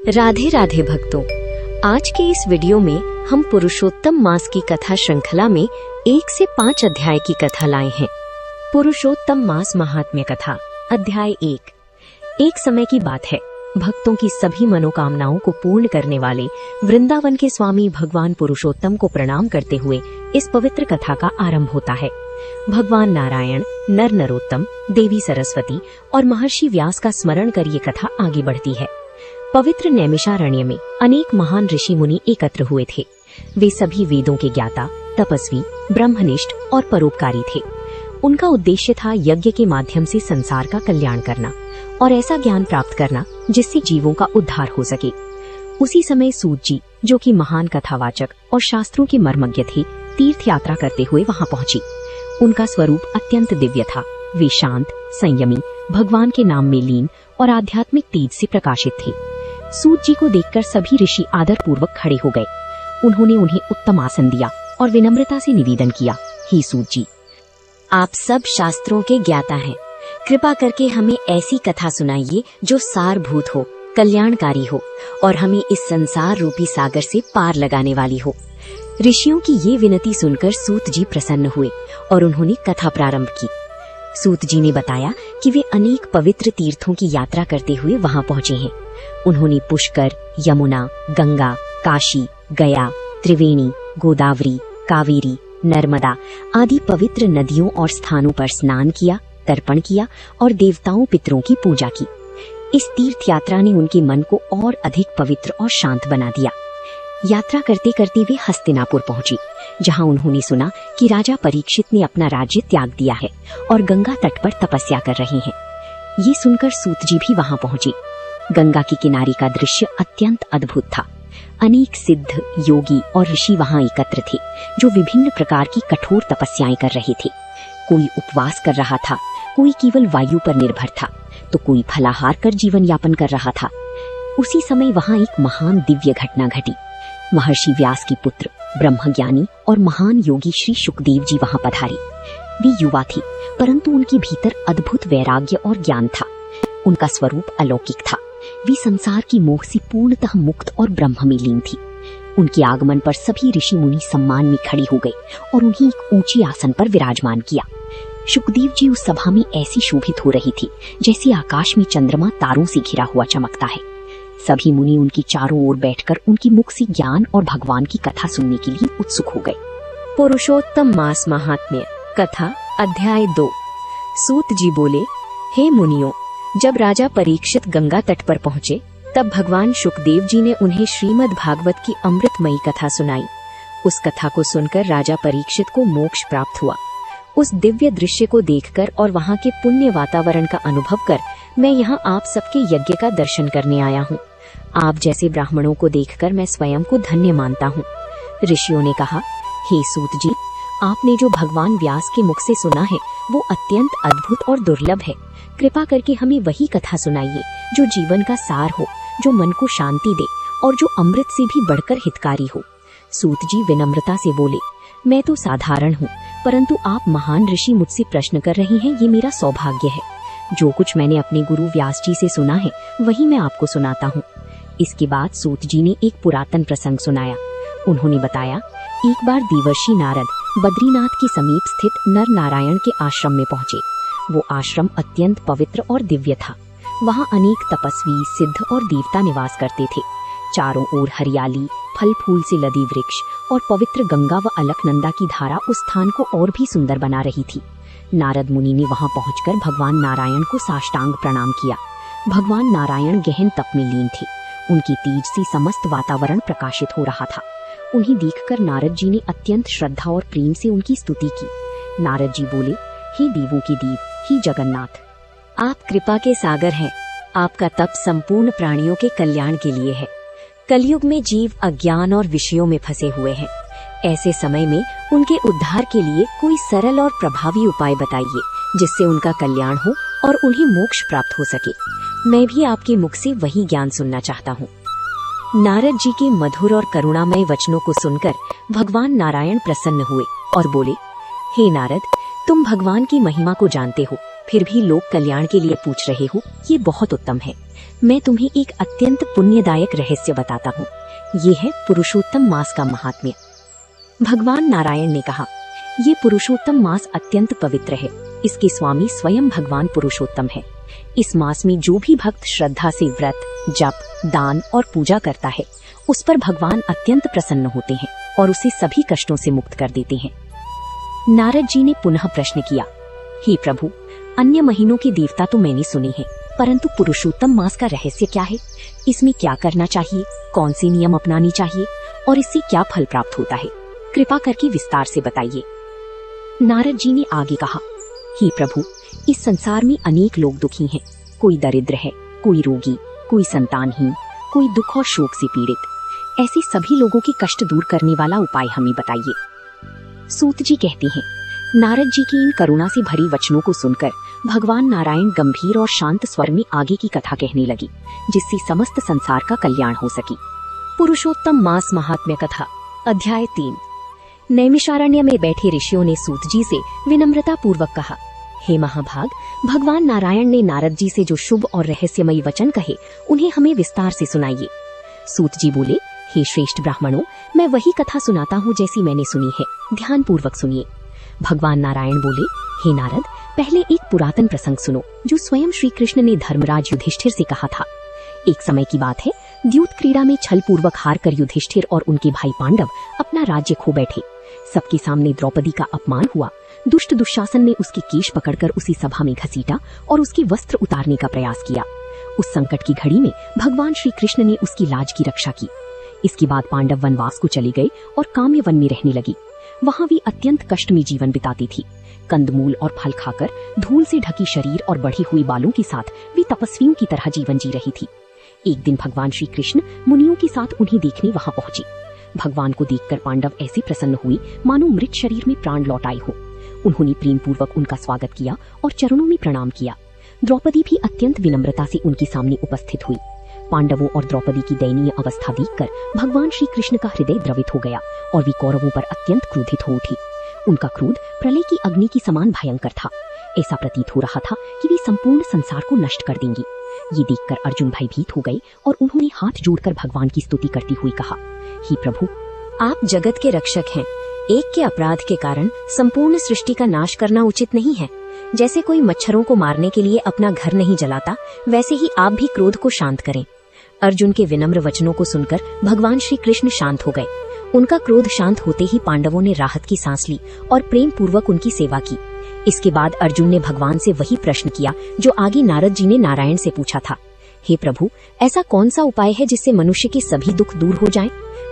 राधे राधे भक्तों, आज के इस वीडियो में हम पुरुषोत्तम मास की कथा श्रृंखला में 1 से 5 अध्याय की कथा लाए हैं। पुरुषोत्तम मास महात्म्य कथा अध्याय 1। एक समय की बात है, भक्तों की सभी मनोकामनाओं को पूर्ण करने वाले वृंदावन के स्वामी भगवान पुरुषोत्तम को प्रणाम करते हुए इस पवित्र कथा का आरंभ होता है। भगवान नारायण, नर नरोत्तम, देवी सरस्वती और महर्षि व्यास का स्मरण कर ये कथा आगे बढ़ती है। पवित्र नैमिषारण्य में अनेक महान ऋषि मुनि एकत्र हुए थे। वे सभी वेदों के ज्ञाता, तपस्वी, ब्रह्मनिष्ठ और परोपकारी थे। उनका उद्देश्य था यज्ञ के माध्यम से संसार का कल्याण करना और ऐसा ज्ञान प्राप्त करना जिससे जीवों का उद्धार हो सके। उसी समय सूत जी, जो कि महान कथावाचक और शास्त्रों के मर्मज्ञ थे, तीर्थ यात्रा करते हुए वहां पहुंची। उनका स्वरूप अत्यंत दिव्य था। वे शांत, संयमी, भगवान के नाम में लीन और आध्यात्मिक तेज से प्रकाशित थे। सूत जी को देखकर सभी ऋषि आदर पूर्वक खड़े हो गए। उन्होंने उन्हें उत्तम आसन दिया और विनम्रता से निवेदन किया, हे सूत जी, आप सब शास्त्रों के ज्ञाता हैं। कृपा करके हमें ऐसी कथा सुनाइए जो सारभूत हो, कल्याणकारी हो और हमें इस संसार रूपी सागर से पार लगाने वाली हो। ऋषियों की ये विनती सुनकर सूत जी प्रसन्न हुए और उन्होंने कथा प्रारंभ की। सूत जी ने बताया कि वे अनेक पवित्र तीर्थों की यात्रा करते हुए वहां पहुंचे हैं। उन्होंने पुष्कर, यमुना, गंगा, काशी, गया, त्रिवेणी, गोदावरी, कावेरी, नर्मदा आदि पवित्र नदियों और स्थानों पर स्नान किया, तर्पण किया और देवताओं पितरों की पूजा की। इस तीर्थ यात्रा ने उनके मन को और अधिक पवित्र और शांत बना दिया। यात्रा करते करते वे हस्तिनापुर पहुंचे, जहां उन्होंने सुना कि राजा परीक्षित ने अपना राज्य त्याग दिया है और गंगा तट पर तपस्या कर रहे हैं। ये सुनकर सूत जी भी वहां पहुंचे। गंगा के किनारे का दृश्य अत्यंत अद्भुत था। अनेक सिद्ध, योगी और ऋषि वहां एकत्र थे, जो विभिन्न प्रकार की कठोर तपस्याएं कर रहे थे। कोई उपवास कर रहा था, कोई केवल वायु पर निर्भर था, तो कोई फलाहार कर जीवन यापन कर रहा था। उसी समय वहां एक महान दिव्य घटना घटी। महर्षि व्यास के पुत्र, ब्रह्मज्ञानी और महान योगी श्री शुकदेव जी वहां पधारे। वे युवा थे, परंतु उनके भीतर अद्भुत वैराग्य और ज्ञान था। उनका स्वरूप अलौकिक था। वे संसार की मोह से पूर्णतः मुक्त और ब्रह्म में लीन थी। उनके आगमन पर सभी ऋषि मुनि सम्मान में खड़े हो गए और उन्हें एक ऊंचे आसन पर विराजमान किया। शुकदेव जी उस सभा में ऐसी शोभित हो रही थी जैसे आकाश में चंद्रमा तारों से घिरा हुआ चमकता है। सभी मुनि उनकी चारों ओर बैठकर उनकी मुख से ज्ञान और भगवान की कथा सुनने के लिए उत्सुक हो गए। पुरुषोत्तम मास महात्म्य कथा अध्याय 2। सूत जी बोले, हे मुनियों, जब राजा परीक्षित गंगा तट पर पहुँचे, तब भगवान शुकदेव जी ने उन्हें श्रीमद् भागवत की अमृतमयी कथा सुनाई। उस कथा को सुनकर राजा परीक्षित को मोक्ष प्राप्त हुआ। उस दिव्य दृश्य को देखकर और वहाँ के पुण्य वातावरण का अनुभव कर मैं यहाँ आप सबके यज्ञ का दर्शन करने आया हूँ। आप जैसे ब्राह्मणों को देखकर मैं स्वयं को धन्य मानता हूँ। ऋषियों ने कहा, हे सूत जी, आपने जो भगवान व्यास के मुख से सुना है वो अत्यंत अद्भुत और दुर्लभ है। कृपा करके हमें वही कथा सुनाइए जो जीवन का सार हो, जो मन को शांति दे और जो अमृत से भी बढ़कर हितकारी हो। सूत जी विनम्रता से बोले, मैं तो साधारण हूँ, परंतु आप महान ऋषि मुझसे प्रश्न कर रहे हैं, ये मेरा सौभाग्य है। जो कुछ मैंने अपने गुरु व्यास जी से सुना है वही मैं आपको सुनाता हूँ। इसके बाद सूत जी ने एक पुरातन प्रसंग सुनाया। उन्होंने बताया, एक बार देवर्षि नारद बद्रीनाथ के समीप स्थित नर नारायण के आश्रम में पहुँचे। वो आश्रम अत्यंत पवित्र और दिव्य था। वहाँ अनेक तपस्वी, सिद्ध और देवता निवास करते थे। चारों ओर हरियाली, फल फूल से लदी वृक्ष और पवित्र गंगा व अलकनंदा की धारा उस स्थान को और भी सुंदर बना रही थी। नारद मुनि ने वहां पहुंचकर भगवान नारायण को साष्टांग प्रणाम किया। भगवान नारायण गहन तप में लीन थे। उनकी तेज से समस्त वातावरण प्रकाशित हो रहा था। उन्हें देखकर नारद जी ने अत्यंत श्रद्धा और प्रेम से उनकी स्तुति की। नारद जी बोले, हे देवों के देव, हे जगन्नाथ, आप कृपा के सागर हैं। आपका तप संपूर्ण प्राणियों के कल्याण के लिए है। कलयुग में जीव अज्ञान और विषयों में फंसे हुए हैं। ऐसे समय में उनके उद्धार के लिए कोई सरल और प्रभावी उपाय बताइए जिससे उनका कल्याण हो और उन्हें मोक्ष प्राप्त हो सके। मैं भी आपके मुख से वही ज्ञान सुनना चाहता हूँ। नारद जी के मधुर और करुणामय वचनों को सुनकर भगवान नारायण प्रसन्न हुए और बोले, हे नारद, तुम भगवान की महिमा को जानते हो। फिर भी लोक कल्याण के लिए पूछ रहे हो, ये बहुत उत्तम है। मैं तुम्हें एक अत्यंत पुण्यदायक रहस्य बताता हूँ। ये है पुरुषोत्तम मास का महात्म्य। भगवान नारायण ने कहा, ये पुरुषोत्तम मास अत्यंत पवित्र है। इसके स्वामी स्वयं भगवान पुरुषोत्तम है। इस मास में जो भी भक्त श्रद्धा से व्रत, जप, दान और पूजा करता है, उस पर भगवान अत्यंत प्रसन्न होते हैं और उसे सभी कष्टों से मुक्त कर देते हैं। नारद जी ने पुनः प्रश्न किया, हे प्रभु, अन्य महीनों के देवता तो मैंने सुने हैं, परंतु पुरुषोत्तम मास का रहस्य क्या है? इसमें क्या करना चाहिए, कौन से नियम अपनानी चाहिए और इससे क्या फल प्राप्त होता है? कृपा करके विस्तार से बताइए। नारद जी ने आगे कहा, हे प्रभु, इस संसार में अनेक लोग दुखी हैं। कोई दरिद्र है, कोई रोगी, कोई संतानहीन, कोई दुख और शोक से पीड़ित। ऐसे सभी लोगों के कष्ट दूर करने वाला उपाय हमें बताइए। सूत जी कहते हैं, नारद जी की इन करुणा से भरी वचनों को सुनकर भगवान नारायण गंभीर और शांत स्वर में आगे की कथा कहने लगी, जिससे समस्त संसार का कल्याण हो सके। पुरुषोत्तम मास महात्म्य कथा, अध्याय 3। नैमिषारण्य में बैठे ऋषियों ने सूत जी से विनम्रता पूर्वक कहा, हे महाभाग, भगवान नारायण ने नारद जी से जो शुभ और रहस्यमयी वचन कहे, उन्हें हमें विस्तार से सुनाइए। सूत जी बोले, हे श्रेष्ठ ब्राह्मणों, मैं वही कथा सुनाता हूँ जैसी मैंने सुनी है, ध्यान पूर्वक सुनिए। भगवान नारायण बोले, हे नारद, पहले एक पुरातन प्रसंग सुनो जो स्वयं श्री कृष्ण ने धर्मराज युधिष्ठिर से कहा था। एक समय की बात है, द्यूत क्रीड़ा में छल पूर्वक हार कर युधिष्ठिर और उनके भाई पांडव अपना राज्य खो बैठे। सबके सामने द्रौपदी का अपमान हुआ। दुष्ट दुशासन ने उसके केश पकड़कर उसी सभा में घसीटा और उसके वस्त्र उतारने का प्रयास किया। उस संकट की घड़ी में भगवान श्री कृष्ण ने उसकी लाज की रक्षा की। इसके बाद पांडव वनवास को चले गए और काम्य वन में रहने लगी। वहां वे अत्यंत कष्ट में जीवन बिताती थी। कंदमूल और फल खाकर धूल से ढकी शरीर और बढ़ी हुई बालों के साथ वे तपस्वियों की तरह जीवन जी रही थी। एक दिन भगवान श्री कृष्ण मुनियों के साथ उन्हें देखने वहां पहुंचे। भगवान को देखकर पांडव ऐसे प्रसन्न हुए मानो मृत शरीर में प्राण लौट आए हो। उन्होंने प्रेम पूर्वक उनका स्वागत किया और चरणों में प्रणाम किया। द्रौपदी भी अत्यंत विनम्रता से उनके सामने उपस्थित हुई। पांडवों और द्रौपदी की दयनीय अवस्था देखकर भगवान श्री कृष्ण का हृदय द्रवित हो गया और वे कौरवों पर अत्यंत क्रोधित हो उठे। उनका क्रोध प्रलय की अग्नि के समान भयंकर था। ऐसा प्रतीत हो रहा था कि वे संपूर्ण संसार को नष्ट कर देंगे। ये देखकर अर्जुन भयभीत हो गए और उन्होंने हाथ जोड़कर भगवान की स्तुति करते हुए कहा, हे प्रभु, आप जगत के रक्षक हैं। एक के अपराध के कारण संपूर्ण सृष्टि का नाश करना उचित नहीं है। जैसे कोई मच्छरों को मारने के लिए अपना घर नहीं जलाता, वैसे ही आप भी क्रोध को शांत करें। अर्जुन के विनम्र वचनों को सुनकर भगवान श्री कृष्ण शांत हो गए। उनका क्रोध शांत होते ही पांडवों ने राहत की सांस ली और प्रेम पूर्वक उनकी सेवा की। इसके बाद अर्जुन ने भगवान से वही प्रश्न किया जो आगे नारद जी ने नारायण से पूछा था। हे प्रभु, ऐसा कौन सा उपाय है जिससे मनुष्य के सभी दुख दूर हो जाएं?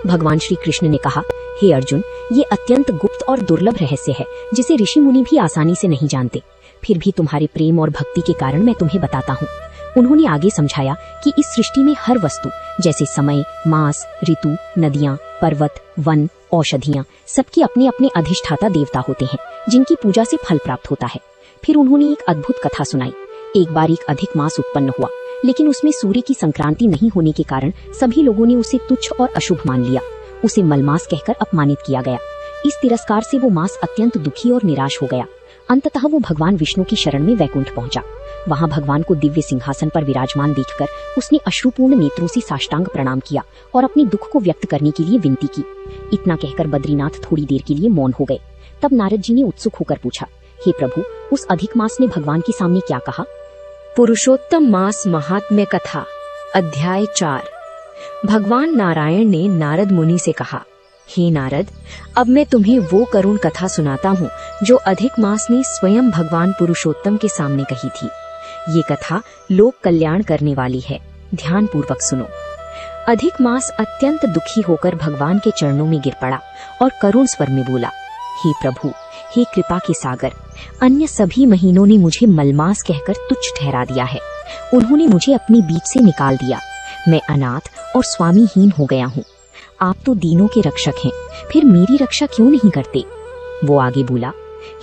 भगवान श्री कृष्ण ने कहा, हे अर्जुन, ये अत्यंत गुप्त और दुर्लभ रहस्य है जिसे ऋषि मुनि भी आसानी से नहीं जानते। फिर भी तुम्हारे प्रेम और भक्ति के कारण मैं तुम्हें बताता हूँ। उन्होंने आगे समझाया कि इस सृष्टि में हर वस्तु जैसे समय, मास, ऋतु, नदियाँ, पर्वत, वन, औषधियाँ, सबके अपने अपने अधिष्ठाता देवता होते हैं जिनकी पूजा से फल प्राप्त होता है। फिर उन्होंने एक अद्भुत कथा सुनाई। एक बार एक अधिक मास उत्पन्न हुआ, लेकिन उसमें सूर्य की संक्रांति नहीं होने के कारण सभी लोगों ने उसे तुच्छ और अशुभ मान लिया। उसे मलमास कहकर अपमानित किया गया। इस तिरस्कार से वो मास अत्यंत दुखी और निराश हो गया। अंततः वो भगवान विष्णु की शरण में वैकुंठ पहुंचा। वहां भगवान को दिव्य सिंहासन पर विराजमान देखकर उसने अश्रुपूर्ण नेत्रों से साष्टांग प्रणाम किया और अपने दुख को व्यक्त करने के लिए विनती की। इतना कहकर बद्रीनाथ थोड़ी देर के लिए मौन हो गए। तब नारद जी ने उत्सुक होकर पूछा, हे प्रभु, उस अधिक मास ने भगवान के सामने क्या कहा? पुरुषोत्तम मास महात्म्य कथा, अध्याय 4। भगवान नारायण ने नारद मुनि से कहा, हे नारद, अब मैं तुम्हें वो करुण कथा सुनाता हूँ जो अधिक मास ने स्वयं भगवान पुरुषोत्तम के सामने कही थी। ये कथा लोक कल्याण करने वाली है, ध्यान पूर्वक सुनो। अधिक मास अत्यंत दुखी होकर भगवान के चरणों में गिर पड़ा और करुण स्वर में बोला, हे प्रभु, हे कृपा के सागर, अन्य सभी महीनों ने मुझे मलमास कहकर तुच्छ ठहरा दिया है। उन्होंने मुझे अपने बीच से निकाल दिया। मैं अनाथ और स्वामीहीन हो गया हूँ। आप तो दीनों के रक्षक हैं, फिर मेरी रक्षा क्यों नहीं करते? वो आगे बोला,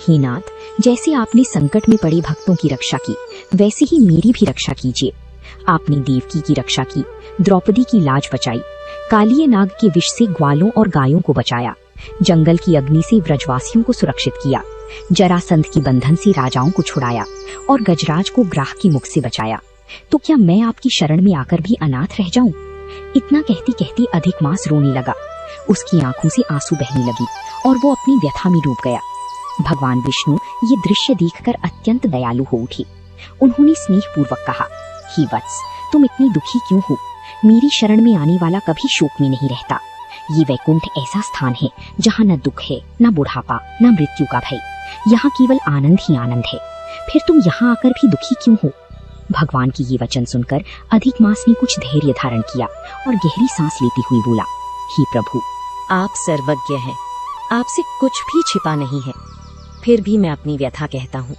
हे नाथ, जैसे आपने संकट में पड़े भक्तों की रक्षा की, वैसे ही मेरी भी रक्षा कीजिए। आपने देवकी की रक्षा की, द्रौपदी की लाज बचाई, कालिये नाग के विष से ग्वालों और गायों को बचाया, जंगल की अग्नि से ब्रजवासियों को सुरक्षित किया, जरासंध की बंधन से राजाओं को छुड़ाया और गजराज को ग्राह की मुख से बचाया, तो क्या मैं आपकी शरण में आकर भी अनाथ रह जाऊं? इतना कहती कहती अधिकमास रोने लगा। उसकी आंखों से आंसू बहने लगी और वो अपनी व्यथा में डूब गया। भगवान विष्णु ये दृश्य देखकर अत्यंत दयालु हो उठे। उन्होंने स्नेहपूर्वक कहा, हे वत्स, तुम इतनी दुखी क्यों हो? मेरी शरण में आने वाला कभी शोक में नहीं रहता। ये वैकुंठ ऐसा स्थान है जहाँ न दुख है, न बुढ़ापा, न मृत्यु का भय। यहाँ केवल आनंद ही आनंद है। फिर तुम यहाँ आकर भी दुखी क्यों हो? भगवान की ये वचन सुनकर अधिकमास ने कुछ धैर्य धारण किया और गहरी सांस लेते हुए बोला, हे प्रभु, आप सर्वज्ञ हैं, आपसे कुछ भी छिपा नहीं है। फिर भी मैं अपनी व्यथा कहता हूँ।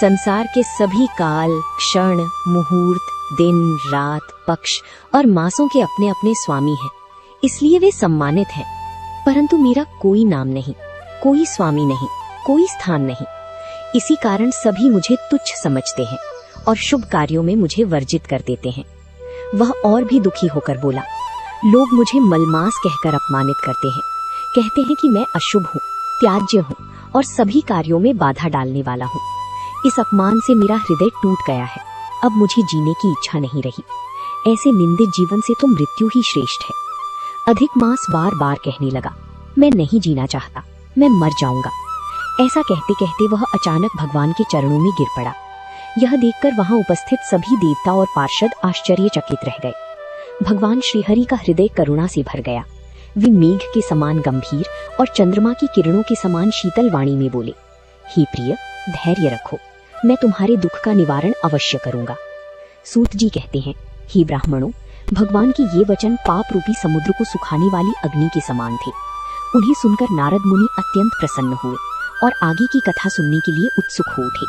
संसार के सभी काल, क्षण, मुहूर्त, दिन, रात, पक्ष और मासों के अपने अपने स्वामी हैं, इसलिए वे सम्मानित हैं। परंतु मेरा कोई नाम नहीं, कोई स्वामी नहीं, कोई स्थान नहीं। इसी कारण सभी मुझे तुच्छ समझते हैं और शुभ कार्यों में मुझे वर्जित कर देते हैं। वह और भी दुखी होकर बोला, लोग मुझे मलमास कहकर अपमानित करते हैं। कहते हैं कि मैं अशुभ हूँ, त्याज्य हूँ और सभी कार्यों में बाधा डालने वाला हूँ। इस अपमान से मेरा हृदय टूट गया है। अब मुझे जीने की इच्छा नहीं रही। ऐसे निंदित जीवन से तो मृत्यु ही श्रेष्ठ है। अधिकमास बार बार कहने लगा, मैं नहीं जीना चाहता, मैं मर जाऊंगा। ऐसा कहते कहते वह अचानक भगवान के चरणों में गिर पड़ा। यह देखकर वहां उपस्थित सभी देवता और पार्षद आश्चर्यचकित रह गए। भगवान श्रीहरि का हृदय करुणा से भर गया। वे मेघ के समान गंभीर और चंद्रमा की किरणों के समान शीतल वाणी में बोले, हे प्रिय, धैर्य रखो, मैं तुम्हारे दुख का निवारण अवश्य करूंगा। सूत जी कहते हैं, हे ब्राह्मणों, भगवान के ये वचन पाप रूपी समुद्र को सुखाने वाली अग्नि के समान थे। उन्हें सुनकर नारद मुनि अत्यंत प्रसन्न हुए और आगे की कथा सुनने के लिए उत्सुक हो उठे।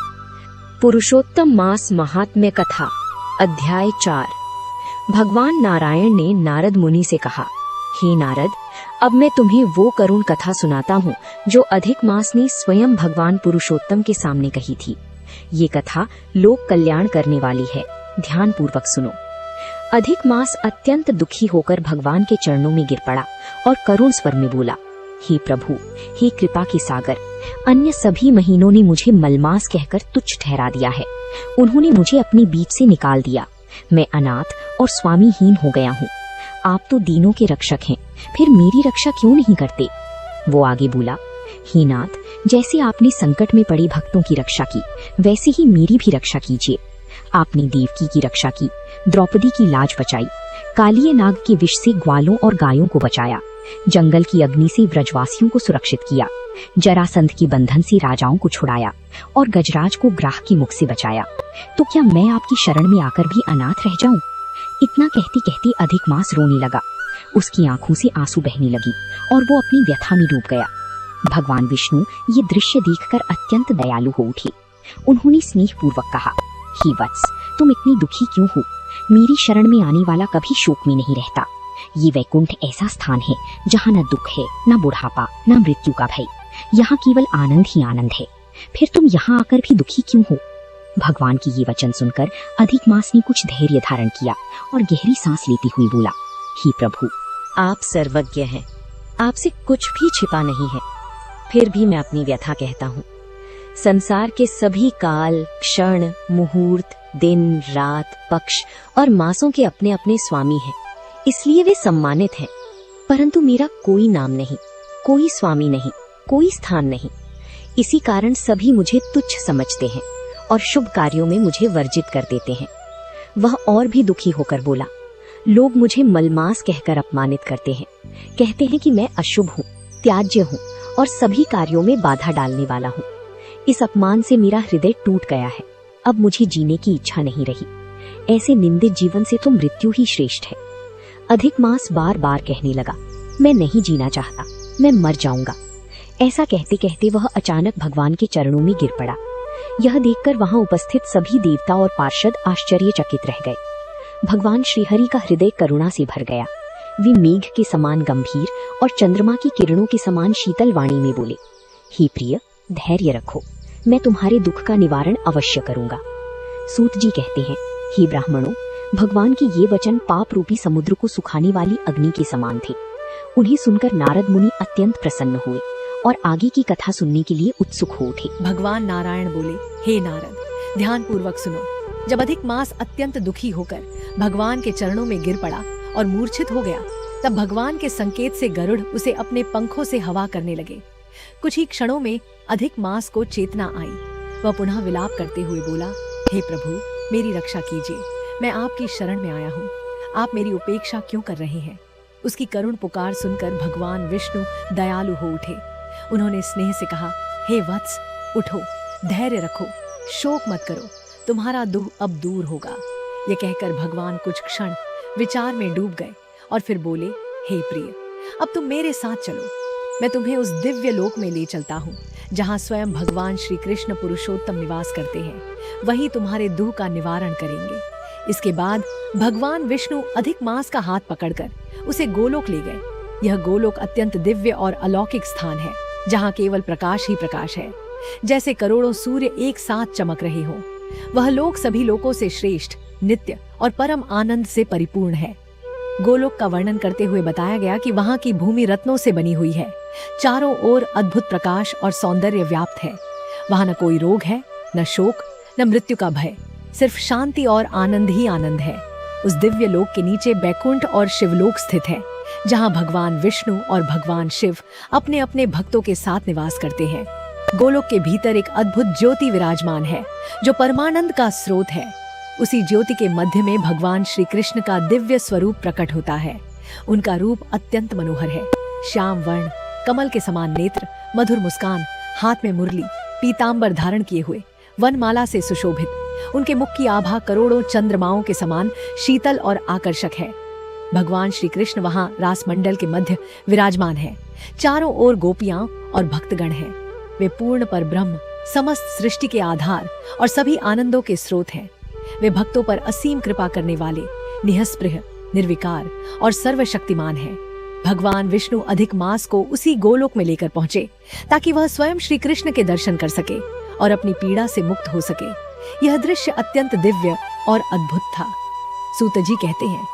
पुरुषोत्तम मास महात्म्य कथा, अध्याय 4। भगवान नारायण ने नारद मुनि से कहा, हे नारद, अब मैं तुम्हें वो करुण कथा सुनाता हूँ जो अधिक मास ने स्वयं भगवान पुरुषोत्तम के सामने कही थी। ये कथा लोक कल्याण करने वाली है, ध्यान पूर्वक सुनो। अधिक मास अत्यंत दुखी होकर भगवान के चरणों में गिर पड़ा और करुण स्वर में बोला, हे प्रभु, हे कृपा के सागर, अन्य सभी महीनों ने मुझे मलमास कहकर तुच्छ ठहरा दिया है। उन्होंने मुझे अपने बीच से निकाल दिया। मैं अनाथ और स्वामीहीन हो गया हूँ। आप तो दीनों के रक्षक हैं, फिर मेरी रक्षा क्यों नहीं करते? वो आगे बोला, हे नाथ, जैसे आपने संकट में पड़े भक्तों की रक्षा की, वैसे ही मेरी भी रक्षा कीजिए। आपने देवकी की रक्षा की, द्रौपदी की लाज बचाई, कालिये नाग के विष से ग्वालों और गायों को बचाया, जंगल की अग्नि से व्रजवासियों को सुरक्षित किया, जरासंध की बंधन से राजाओं को छुड़ाया और गजराज को ग्राह की मुख से बचाया। तो क्या मैं आपकी शरण में आकर भी अनाथ रह जाऊं? इतना कहते कहते अधिकमास रोने लगा। उसकी आंखों से आंसू बहने लगी और वो अपनी व्यथा में डूब गया। भगवान विष्णु ये दृश्य देखकर अत्यंत दयालु हो उठे। उन्होंने स्नेहपूर्वक कहा, हे वत्स, तुम इतनी दुखी क्यों हो? मेरी शरण में आने वाला कभी शोक में नहीं रहता। ये वैकुंठ ऐसा स्थान है जहाँ न दुख है, न बुढ़ापा, न मृत्यु का भय। यहाँ केवल आनंद ही आनंद है। फिर तुम यहाँ आकर भी दुखी क्यों हो? भगवान की ये वचन सुनकर अधिकमास ने कुछ धैर्य धारण किया और गहरी सांस लेते हुए बोला, हे प्रभु, आप सर्वज्ञ हैं, आपसे कुछ भी छिपा नहीं है। फिर भी मैं अपनी व्यथा कहता हूँ। संसार के सभी काल, क्षण, मुहूर्त, दिन, रात, पक्ष और मासों के अपने अपने स्वामी हैं, इसलिए वे सम्मानित हैं। परंतु मेरा कोई नाम नहीं, कोई स्वामी नहीं, कोई स्थान नहीं। इसी कारण सभी मुझे तुच्छ समझते हैं और शुभ कार्यों में मुझे वर्जित कर देते हैं। वह और भी दुखी होकर बोला, लोग मुझे मलमास कहकर अपमानित करते हैं। कहते हैं कि मैं अशुभ हूँ, त्याज्य हूँ और सभी कार्यों में बाधा डालने वाला हूँ। इस अपमान से मेरा हृदय टूट गया है। अब मुझे जीने की इच्छा नहीं रही। ऐसे निंदित जीवन से तो मृत्यु ही श्रेष्ठ है। अधिकमास बार बार कहने लगा, मैं नहीं जीना चाहता, मैं मर जाऊंगा। ऐसा कहते कहते वह अचानक भगवान के चरणों में गिर पड़ा। यह देखकर वहां उपस्थित सभी देवता और पार्षद आश्चर्यचकित रह गए। भगवान श्रीहरि का हृदय करुणा से भर गया। वे मेघ के समान गंभीर और चंद्रमा की किरणों के समान शीतल वाणी में बोले, हे प्रिय, धैर्य रखो, मैं तुम्हारे दुख का निवारण अवश्य करूंगा। सूत जी कहते हैं, हे ब्राह्मणों, भगवान के ये वचन पाप रूपी समुद्र को सुखाने वाली अग्नि के समान थे। उन्हें सुनकर नारद मुनि अत्यंत प्रसन्न हुए और आगे की कथा सुनने के लिए उत्सुक हो उठे। भगवान नारायण बोले, हे नारद, ध्यान पूर्वक सुनो। जब अधिक मास अत्यंत दुखी होकर भगवान के चरणों में गिर पड़ा और मूर्छित हो गया, तब भगवान के संकेत से गरुड़ उसे अपने पंखों से हवा करने लगे। कुछ ही क्षणों में अधिक मास को चेतना आई। वह पुनः विलाप करते हुए बोला, हे प्रभु, मेरी रक्षा कीजिए, मैं आपकी शरण में आया हूँ, आप मेरी उपेक्षा क्यों कर रहे हैं? उसकी करुण पुकार सुनकर भगवान विष्णु दयालु हो उठे। उन्होंने स्नेह से कहा, हे वत्स, उठो, धैर्य रखो, शोक मत करो, तुम्हारा दुख अब दूर होगा। ये कहकर भगवान कुछ क्षण विचार में डूब गए और फिर बोले, हे प्रिय, अब तुम मेरे साथ चलो, मैं तुम्हें उस दिव्य लोक में ले चलता हूँ जहाँ स्वयं भगवान श्री कृष्ण पुरुषोत्तम निवास करते हैं। वही तुम्हारे दुख का निवारण करेंगे। इसके बाद भगवान विष्णु अधिक मास का हाथ पकड़कर उसे गोलोक ले गए। यह गोलोक अत्यंत दिव्य और अलौकिक स्थान है, जहाँ केवल प्रकाश ही प्रकाश है, जैसे करोड़ों सूर्य एक साथ चमक रहे हों। वह लोक सभी लोकों से श्रेष्ठ, नित्य और परम आनंद से परिपूर्ण है। गोलोक का वर्णन करते हुए बताया गया कि वहाँ की भूमि रत्नों से बनी हुई है। चारों ओर अद्भुत प्रकाश और सौंदर्य व्याप्त है। वहाँ न कोई रोग है, न शोक, न मृत्यु का भय, सिर्फ शांति और आनंद ही आनंद है। उस दिव्य लोक के नीचे बैकुंठ और शिवलोक स्थित है, जहाँ भगवान विष्णु और भगवान शिव अपने अपने भक्तों के साथ निवास करते हैं। गोलोक के भीतर एक अद्भुत ज्योति विराजमान है, जो परमानंद का स्रोत है। उसी ज्योति के मध्य में भगवान श्री कृष्ण का दिव्य स्वरूप प्रकट होता है। उनका रूप अत्यंत मनोहर है। श्याम वर्ण, कमल के समान नेत्र, मधुर मुस्कान, हाथ में मुरली, पीतांबर धारण किए हुए, वनमाला से सुशोभित उनके मुख की आभा करोड़ों चंद्रमाओं के समान शीतल और आकर्षक है। भगवान श्री कृष्ण वहाँ रासमंडल के मध्य विराजमान है। चारों ओर गोपियां और भक्तगण हैं। वे पूर्ण पर ब्रह्म, समस्त सृष्टि के आधार और सभी आनंदों के स्रोत हैं। वे भक्तों पर असीम कृपा करने वाले, निःस्पृह, निर्विकार और सर्वशक्तिमान हैं। भगवान विष्णु अधिक मास को उसी गोलोक में लेकर पहुंचे, ताकि वह स्वयं श्री कृष्ण के दर्शन कर सके और अपनी पीड़ा से मुक्त हो सके। यह दृश्य अत्यंत दिव्य और अद्भुत था। सूत जी कहते हैं,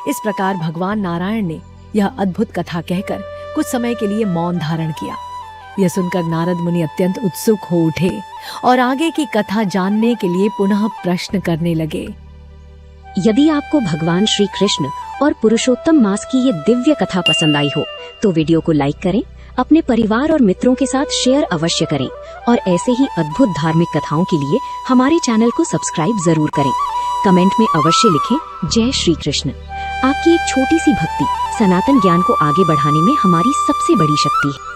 इस प्रकार भगवान नारायण ने यह अद्भुत कथा कहकर कुछ समय के लिए मौन धारण किया। यह सुनकर नारद मुनि अत्यंत उत्सुक हो उठे और आगे की कथा जानने के लिए पुनः प्रश्न करने लगे। यदि आपको भगवान श्री कृष्ण और पुरुषोत्तम मास की ये दिव्य कथा पसंद आई हो, तो वीडियो को लाइक करें, अपने परिवार और मित्रों के साथ शेयर अवश्य करें और ऐसे ही अद्भुत धार्मिक कथाओं के लिए हमारे चैनल को सब्सक्राइब जरूर करें। कमेंट में अवश्य लिखें, जय श्री कृष्ण। आपकी एक छोटी सी भक्ति सनातन ज्ञान को आगे बढ़ाने में हमारी सबसे बड़ी शक्ति है।